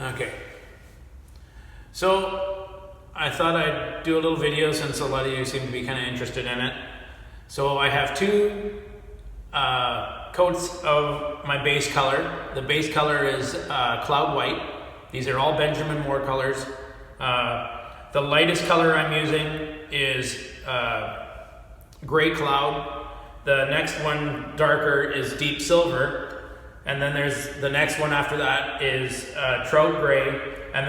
Okay. So I thought I'd do a little video since a lot of you seem to be kind of interested in it. So I have two coats of my base color. The base color is Cloud White. These are all Benjamin Moore colors. The lightest color I'm using is Gray Cloud. The next one darker is Deep Silver. And then there's the next one after that is Trout Gray. And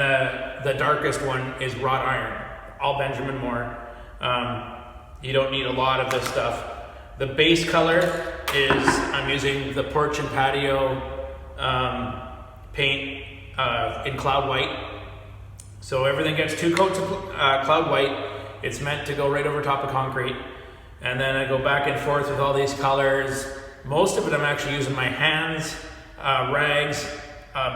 the darkest one is Wrought Iron. All Benjamin Moore. You don't need a lot of this stuff. The base color is, I'm using the Porch and Patio paint in Cloud White. So everything gets 2 coats of Cloud White. It's meant to go right over top of concrete. And then I go back and forth with all these colors. Most of it I'm actually using my hands, rags,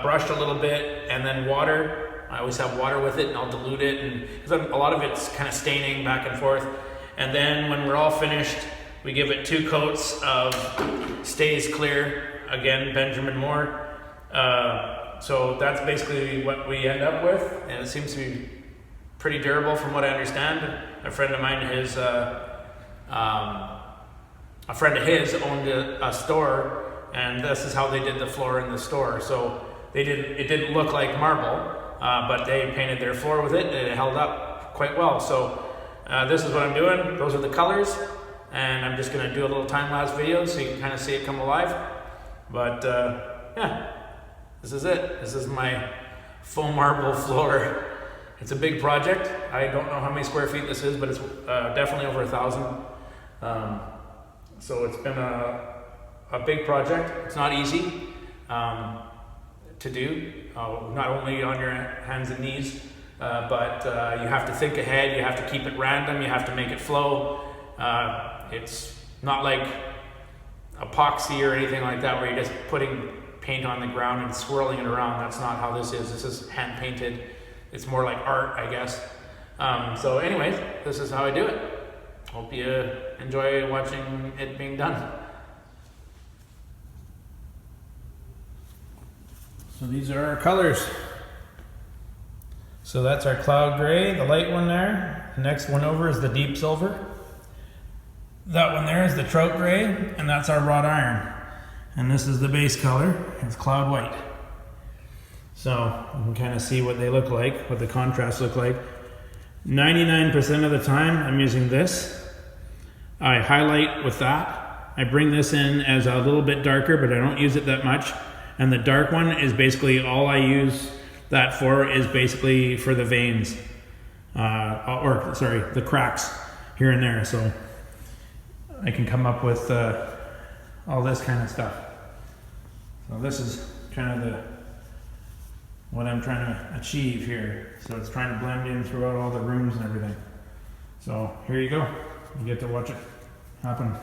brushed a little bit, and then water. I always have water with it, and I'll dilute it, and because a lot of it's kind of staining back and forth. And then when we're all finished, we give it 2 coats of Stays Clear, again, Benjamin Moore. So that's basically what we end up with, and it seems to be pretty durable from what I understand. A friend of mine, a friend of his owned a store, and this is how they did the floor in the store. So it didn't look like marble, but they painted their floor with it, and it held up quite well. So this is what I'm doing. Those are the colors, and I'm just going to do a little time-lapse video so you can kind of see it come alive. But yeah, this is it. This is my foam marble floor. It's a big project. I don't know how many square feet this is, but it's definitely over 1,000. So it's been a big project. It's not easy to do, not only on your hands and knees, but you have to think ahead, you have to keep it random, you have to make it flow. It's not like epoxy or anything like that where you're just putting paint on the ground and swirling it around. That's not how this is. This is hand painted. It's more like art, I guess. So anyways, this is how I do it. Hope you enjoy watching it being done. So these are our colors. So that's our Cloud Gray, the light one there. The next one over is the Deep Silver. That one there is the Trout Gray, and that's our Wrought Iron. And this is the base color, it's Cloud White. So you can kind of see what they look like, what the contrasts look like. 99% of the time I'm using this. I highlight with that. I bring this in as a little bit darker, but I don't use it that much. And the dark one is basically all I use that for, is basically for the veins. The cracks here and there. So I can come up with all this kind of stuff. So this is kind of what I'm trying to achieve here. So it's trying to blend in throughout all the rooms and everything. So here you go. You get to watch it happen.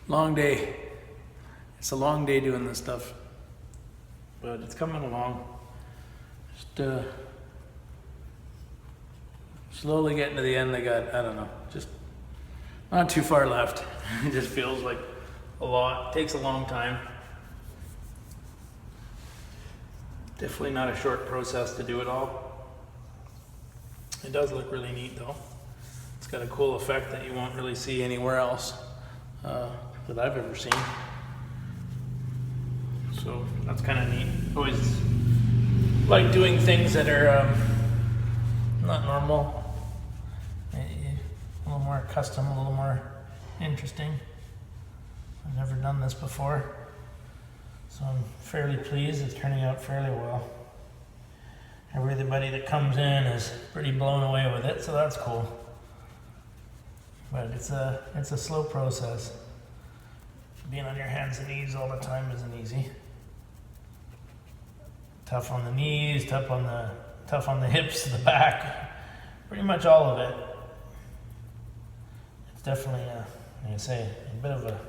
Long day. It's a long day doing this stuff, but it's coming along. Just slowly getting to the end. I don't know, just not too far left. It just feels like a lot. It takes a long time. Definitely not a short process to do it all. It does look really neat though. It's got a cool effect that you won't really see anywhere else that I've ever seen. So that's kind of neat. Always like doing things that are not normal. A little more custom, a little more interesting. I've never done this before, so I'm fairly pleased. It's turning out fairly well. Everybody that comes in is pretty blown away with it, so that's cool. But it's a slow process. Being on your hands and knees all the time isn't easy. Tough on the knees, tough on the hips, the back, pretty much all of it. It's definitely like I say, a bit of a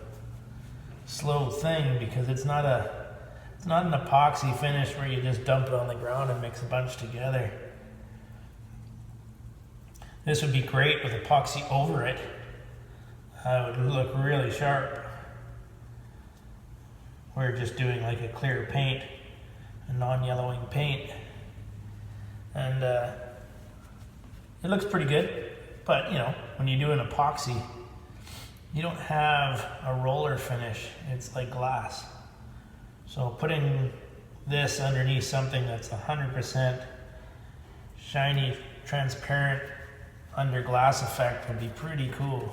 slow thing because it's not an epoxy finish where you just dump it on the ground and mix a bunch together. This would be great with epoxy over it. It would look really sharp. We're just doing like a clear paint, a non-yellowing paint, and it looks pretty good. But you know, when you do an epoxy, you don't have a roller finish. It's like glass. So putting this underneath something that's 100% shiny, transparent, under glass effect would be pretty cool.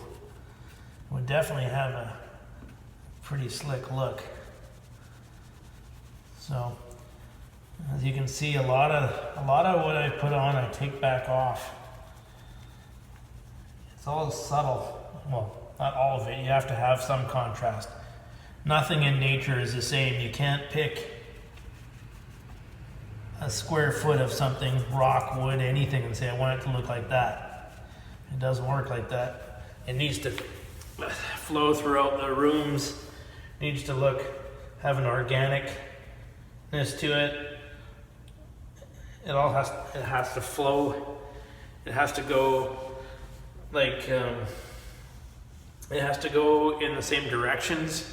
It would definitely have a pretty slick look. So as you can see, a lot of what I put on I take back off. It's all subtle. Well, not all of it. You have to have some contrast. Nothing in nature is the same. You can't pick a square foot of something, rock, wood, anything, and say, I want it to look like that. It doesn't work like that. It needs to flow throughout the rooms. It needs to have an organicness to it. It has to flow. It has to go like, it has to go in the same directions.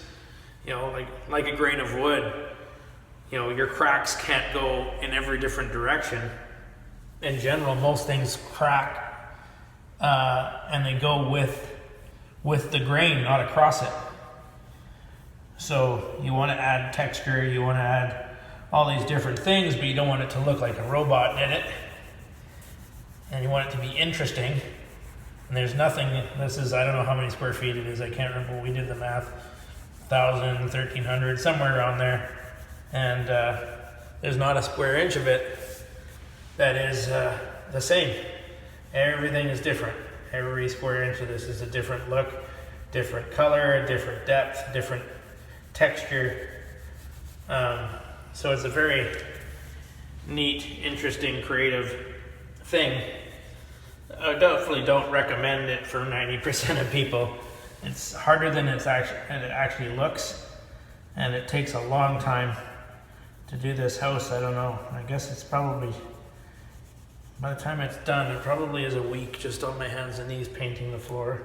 You know, like a grain of wood. You know, your cracks can't go in every different direction. In general, most things crack, and they go with the grain, not across it. So you want to add texture, you want to add all these different things, but you don't want it to look like a robot did it. And you want it to be interesting. And there's nothing, this is, I don't know how many square feet it is, I can't remember, we did the math, 1,000, 1,300, somewhere around there. And there's not a square inch of it that is the same. Everything is different. Every square inch of this is a different look, different color, different depth, different texture. So it's a very neat, interesting, creative thing. I definitely don't recommend it for 90% of people. It's harder than it actually looks, and it takes a long time to do this house. I don't know. I guess it's probably, by the time it's done, it probably is a week just on my hands and knees painting the floor.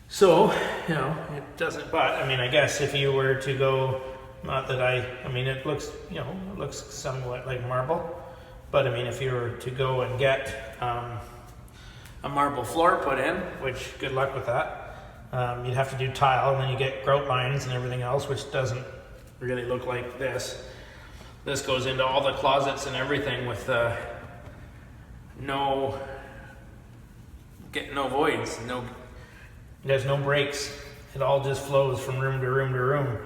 So, you know, it doesn't, but I mean, I guess if you were to go, not that I mean, it looks, you know, it looks somewhat like marble, but I mean, if you were to go and get a marble floor put in, which good luck with that, you'd have to do tile, and then you get grout lines and everything else, which doesn't really look like this. This goes into all the closets and everything with no voids, there's no breaks. It all just flows from room to room to room,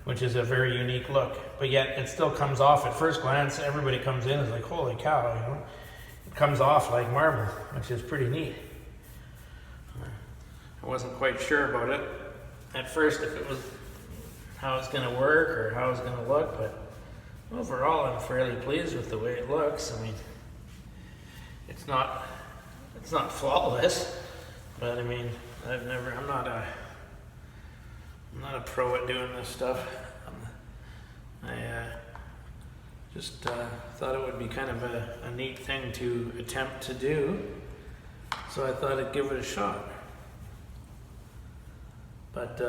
which is a very unique look. But yet it still comes off at first glance. Everybody comes in and is like, holy cow, you know? It comes off like marble, which is pretty neat. I wasn't quite sure about it at first, if it was how it's going to work or how it's going to look, but overall I'm fairly pleased with the way it looks. I mean, it's not flawless, but I mean, I'm not I'm not a pro at doing this stuff. I just thought it would be kind of a neat thing to attempt to do, so I thought I'd give it a shot. But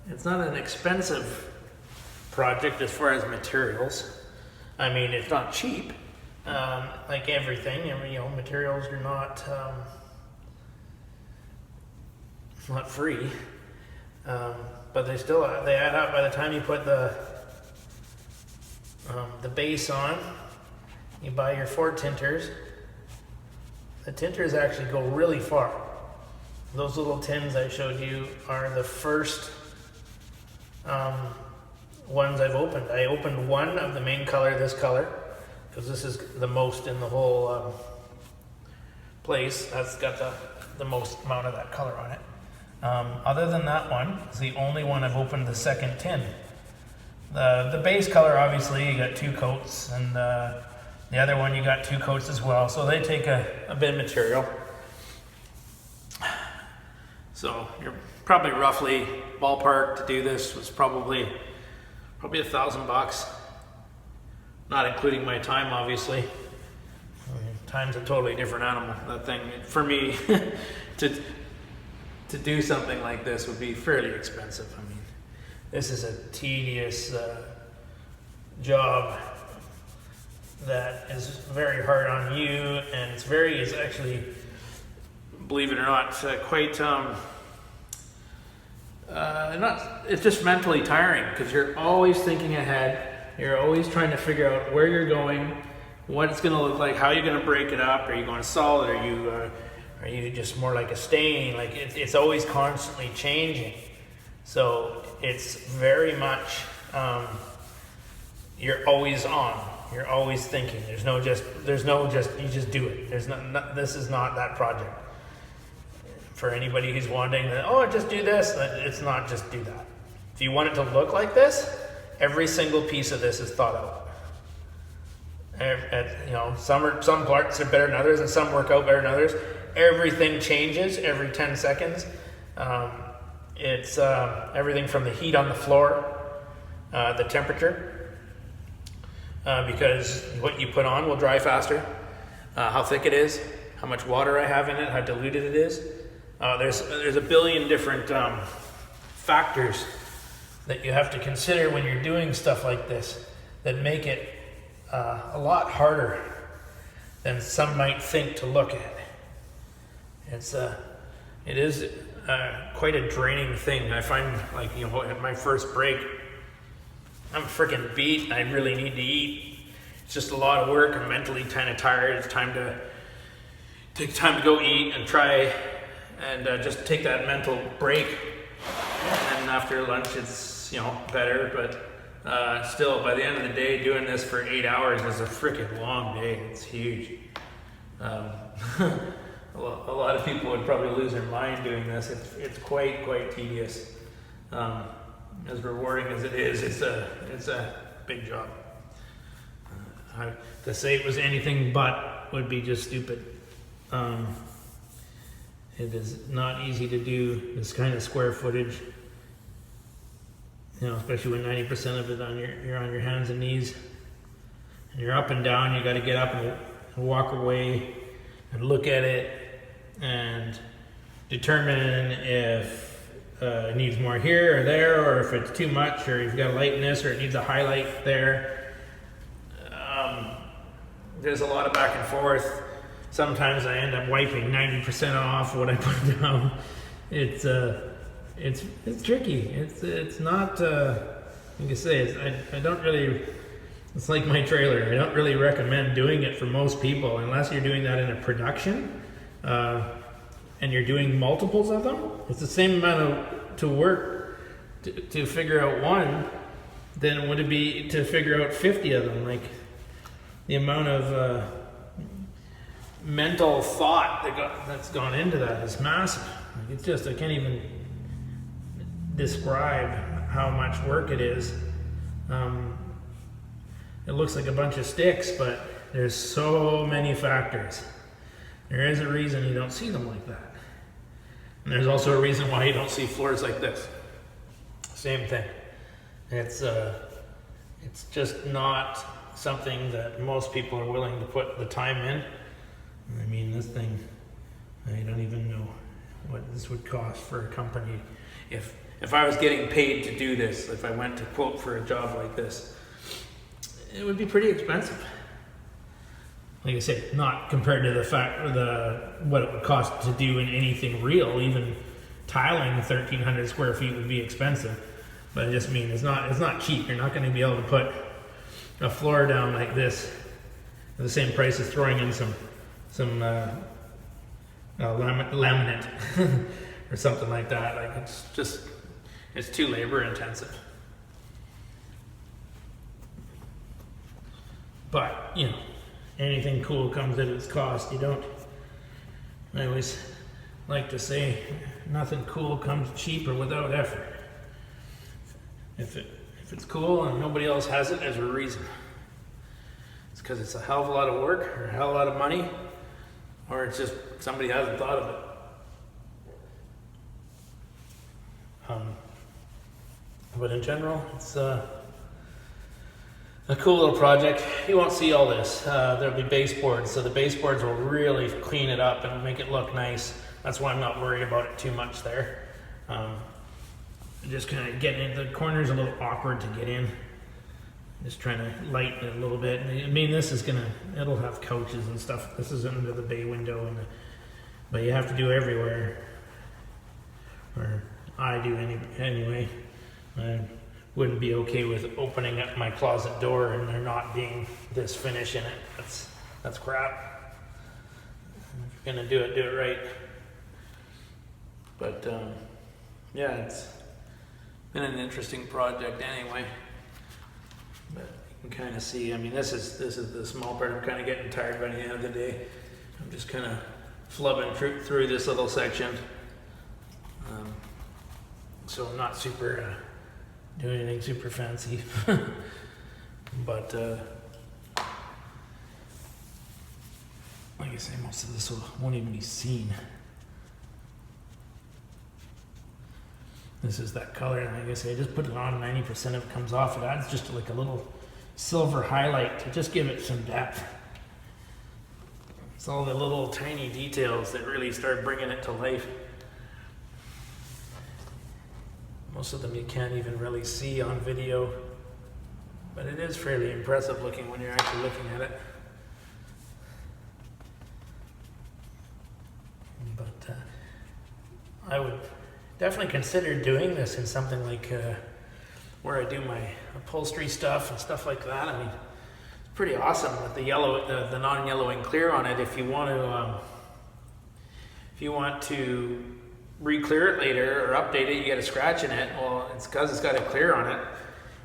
it's not an expensive project as far as materials. I mean, it's not cheap, like everything. I mean, you know, materials are not free, but they add up. By the time you put the base on, you buy your 4 tinters. The tinters actually go really far. Those little tins I showed you are the first ones I've opened. I opened one of the main color, this color, because this is the most in the whole place. That's got the most amount of that color on it. Other than that one, it's the only one I've opened the second tin. The base color, obviously, you got 2 coats, and the other one you got 2 coats as well, so they take a bit of material. So you're probably roughly ballpark to do this was probably $1,000, not including my time, obviously. Time's a totally different animal. That thing, for me, to do something like this would be fairly expensive. I mean, this is a tedious job that is very hard on you, and it's actually, believe it or not, quite it's just mentally tiring, because you're always thinking ahead. You're always trying to figure out where you're going, what it's going to look like, how you're going to break it up. Are you going solid? Are you just more like a stain? Like it's always constantly changing. So it's very much you're always on. You're always thinking. There's no just you just do it. This is not that project. For anybody who's wanting to, just do this, it's not just do that. If you want it to look like this, every single piece of this is thought out. You know, some parts are better than others, and some work out better than others. Everything changes every 10 seconds. It's everything from the heat on the floor, the temperature, because what you put on will dry faster, how thick it is, how much water I have in it, how diluted it is. There's a billion different factors that you have to consider when you're doing stuff like this that make it a lot harder than some might think to look at. It is quite a draining thing. I find, like, you know, at my first break, I'm freaking beat. I really need to eat. It's just a lot of work. I'm mentally kind of tired. It's time to take time to go eat and try and just take that mental break. And after lunch, it's, you know, better. But still, by the end of the day, doing this for 8 hours is a freaking long day. It's huge. A lot of people would probably lose their mind doing this. It's quite tedious. As rewarding as it is, it's a big job. To say it was anything but would be just stupid. It is not easy to do this kind of square footage. You know, especially when 90% of it you're on your hands and knees, and you're up and down. You got to get up and walk away and look at it and determine if it needs more here or there, or if it's too much, or you've got a lightness, or it needs a highlight there. There's a lot of back and forth. Sometimes I end up wiping 90% off what I put down. It's tricky. It's not like I say. I don't really. It's like my trailer. I don't really recommend doing it for most people unless you're doing that in a production. And you're doing multiples of them. It's the same amount to work to figure out one than would it be to figure out 50 of them. Like, the amount of mental thought that's gone into that is massive. Like, it's just, I can't even describe how much work it is. It looks like a bunch of sticks, but there's so many factors. There is a reason you don't see them like that. And there's also a reason why you don't see floors like this. Same thing. It's just not something that most people are willing to put the time in. I mean, this thing, I don't even know what this would cost for a company. If I was getting paid to do this, if I went to quote for a job like this, it would be pretty expensive. Like I said, not compared to what it would cost to do in anything real. Even tiling 1,300 square feet would be expensive. But I just mean it's not cheap. You're not going to be able to put a floor down like this at the same price as throwing in some laminate or something like that. Like it's too labor intensive. But you know, anything cool comes at its cost. I always like to say, nothing cool comes cheap or without effort. If it's cool and nobody else has it, there's a reason. It's because it's a hell of a lot of work or a hell of a lot of money, or it's just somebody hasn't thought of it. But in general, it's a cool little project. You won't see all this. There'll be baseboards, so the baseboards will really clean it up and make it look nice. That's why I'm not worried about it too much there. Just kind of getting into the corners a little awkward to get in. Just trying to lighten it a little bit. I mean, it'll have couches and stuff. This is under the bay window, but you have to do everywhere. Or I do anyway. I wouldn't be okay with opening up my closet door and there not being this finish in it. That's crap. If you're gonna do it right. But yeah, it's been an interesting project anyway. But you can kind of see, I mean, this is the small part. I'm kind of getting tired by the end of the day. I'm just kind of flubbing through this little section. So I'm not super doing anything super fancy. But like I say, most of this won't even be seen. This is that color, and like I say, I just put it on, 90% of it comes off. It adds just like a little silver highlight to just give it some depth. It's all the little tiny details that really start bringing it to life. Most of them you can't even really see on video, but it is fairly impressive looking when you're actually looking at it. But I would definitely consider doing this in something like where I do my upholstery stuff and stuff like that. I mean, it's pretty awesome with the yellow, the non-yellowing clear on it. If you want to re-clear it later or update it, you get a scratch in it. Well, it's because it's got a clear on it.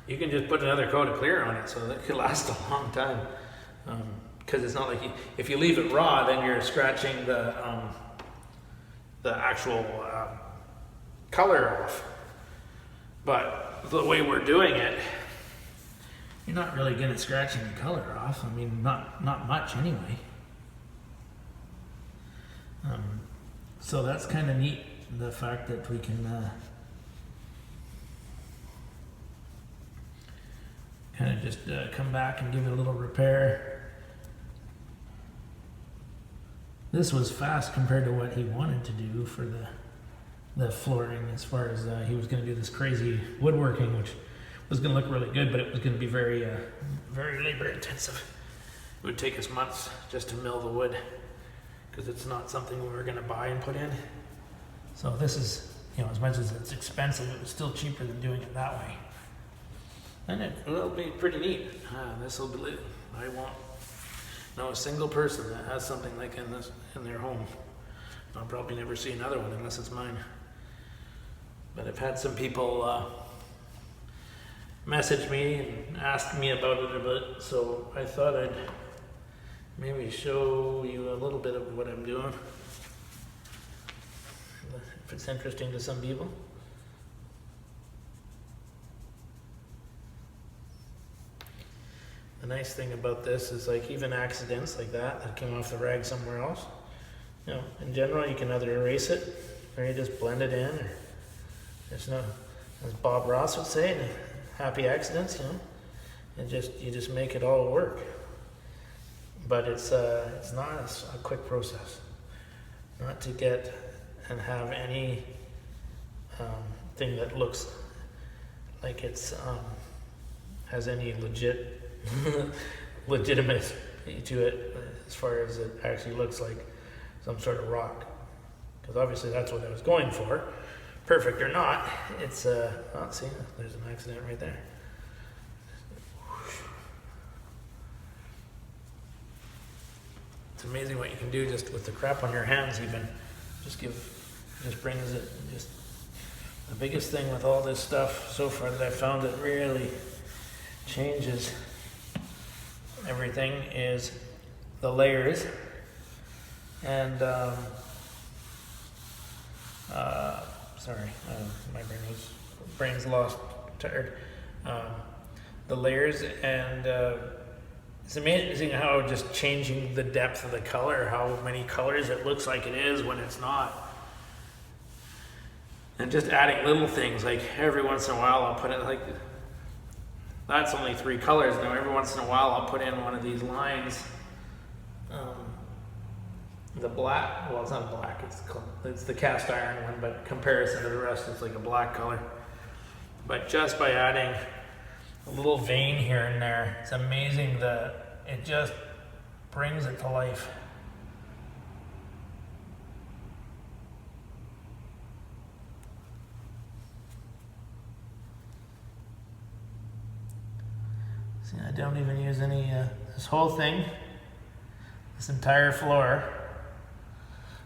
You can just put another coat of clear on it, so that could last a long time. Because it's not like if you leave it raw, then you're scratching the actual color off. But the way we're doing it, you're not really going to scratch any color off. I mean, not much anyway. So that's kind of neat, the fact that we can kind of just come back and give it a little repair. This was fast compared to what he wanted to do for the flooring, as far as he was going to do this crazy woodworking, which was going to look really good, but it was going to be very labor intensive. It would take us months just to mill the wood, because it's not something we were going to buy and put in. So this is, as much as it's expensive, it was still cheaper than doing it that way. And it will be pretty neat. This will be, I won't know a single person that has something like this in their home. I'll probably never see another one unless it's mine. But I've had some people message me and ask me about it a bit, so I thought I'd maybe show you a little bit of what I'm doing, if it's interesting to some people. The nice thing about this is, like, even accidents like that came off the rag somewhere else, in general you can either erase it or you just blend it in, or there's as Bob Ross would say, happy accidents, you know, and you just make it all work. But it's not a quick process. Not to get and have any thing that looks like it's has any legitimate to it, as far as it actually looks like some sort of rock. Because obviously that's what I was going for. Perfect or not, it's see, there's an accident right there. It's amazing what you can do just with the crap on your hands. Even just brings it. Just the biggest thing with all this stuff so far that I found that really changes everything is the layers. And sorry, my brain's lost, tired. The layers, and it's amazing how just changing the depth of the color, how many colors it looks like it is when it's not. And just adding little things, like every once in a while I'll put it like, that's only 3 colors. Now every once in a while I'll put in one of these lines. The black, well, it's not black, it's the cast iron one, but comparison to the rest, it's like a black color. But just by adding a little vein here and there, it's amazing that it just brings it to life. See, I don't even use any, this whole thing, this entire floor,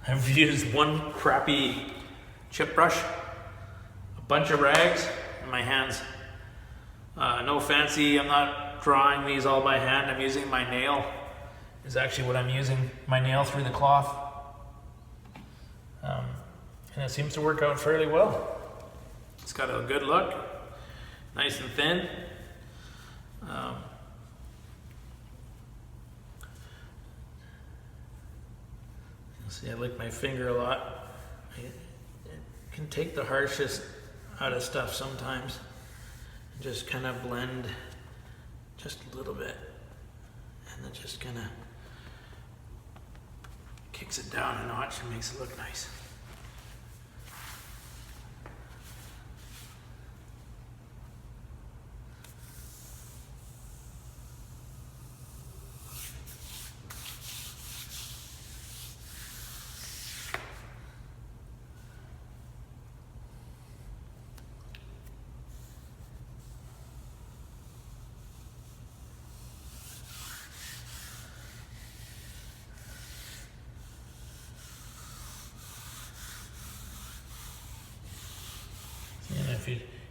I've used one crappy chip brush, a bunch of rags, and my hands. No fancy, I'm not drawing these all by hand. I'm using my nail, is actually what I'm using, my nail through the cloth. And it seems to work out fairly well. It's got a good look, nice and thin. See, I lick my finger a lot. It can take the harshest out of stuff sometimes. Just kind of blend just a little bit, and then just kind of kicks it down a notch and makes it look nice.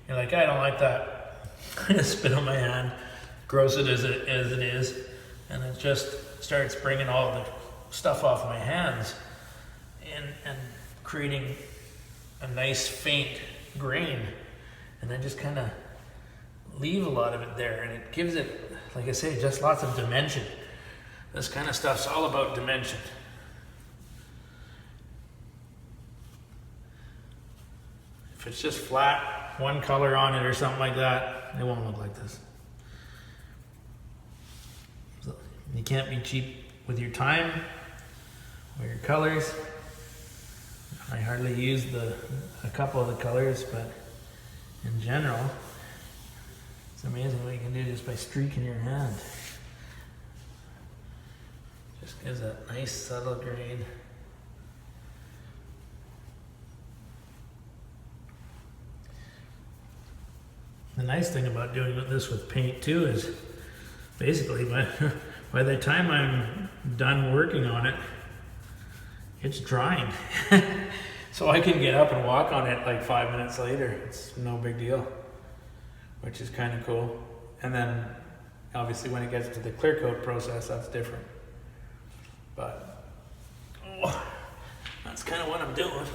You're like, I don't like that. I just spit on my hand, gross it as it is, and it just starts bringing all the stuff off my hands and creating a nice faint grain. And I just kind of leave a lot of it there, and it gives it, like I say, just lots of dimension. This kind of stuff's all about dimension. If it's just flat, one color on it or something like that, it won't look like this. So you can't be cheap with your time or your colors. I hardly use a couple of the colors, but in general, it's amazing what you can do just by streaking your hand. Just gives that nice subtle grain. The nice thing about doing this with paint too is basically by the time I'm done working on it, it's drying. So I can get up and walk on it like 5 minutes later. It's no big deal, which is kind of cool. And then obviously when it gets to the clear coat process, that's different. But that's kind of what I'm doing.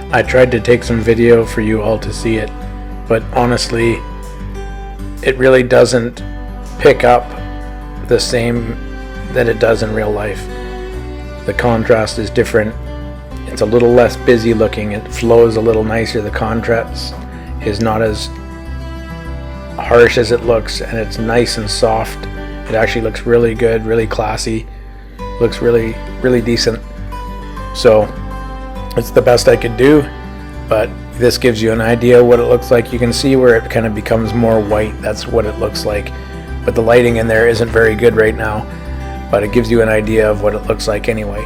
I tried to take some video for you all to see it, but honestly, it really doesn't pick up the same that it does in real life. The contrast is different. It's a little less busy looking. It flows a little nicer. The contrast is not as harsh as it looks, and it's nice and soft. It actually looks really good, really classy. Looks really, really decent. So it's the best I could do, but this gives you an idea what it looks like. You can see where it kind of becomes more white. That's what it looks like. But the lighting in there isn't very good right now, but it gives you an idea of what it looks like anyway.